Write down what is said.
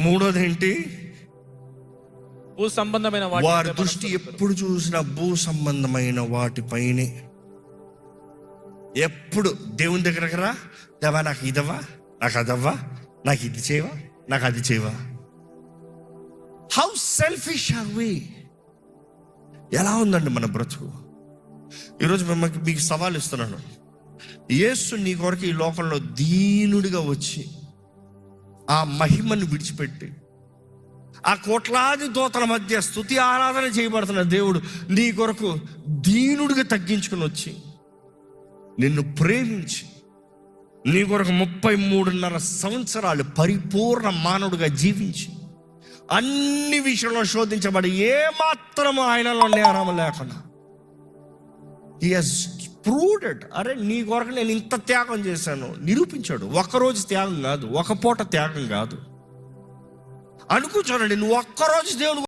మూడోది ఏంటి? భూ సంబంధమైన వారి దృష్టి ఎప్పుడు చూసినా భూ సంబంధమైన వాటిపైనే. ఎప్పుడు దేవుని దగ్గరకు రా, దేవా నాకు ఇదవ్వా, నాకు అదవ్వా, నాకు ఇది చేయవా, నాకు అది చేయవా. How selfish are we? ఎలా ఉందండి మన బ్రతుకు? ఈరోజు మీకు సవాల్ ఇస్తున్నాను. యేసు నీ కొరకు ఈ లోకంలో దీనుడిగా వచ్చి ఆ మహిమను విడిచిపెట్టి ఆ కోట్లాది దూతల మధ్య స్తుతి ఆరాధన చేయబడుతున్న దేవుడు నీ కొరకు దీనుడిగా తగ్గించుకుని వచ్చి నిన్ను ప్రేమించి నీ కొరకు 33.5 సంవత్సరాలు పరిపూర్ణ మానవుడిగా జీవించి అన్ని విషయంలో శోధించబడి ఏమాత్రము ఆయనలో నేరం లేకుండా హి హస్ ప్రూవ్డ్. అరే నీ కొరకు నేను ఇంత త్యాగం చేశాను నిరూపించాడు. ఒక్కరోజు త్యాగం కాదు, ఒక పూట త్యాగం కాదు. అనుకో చూడండి, నువ్వు ఒక్కరోజు దేవుని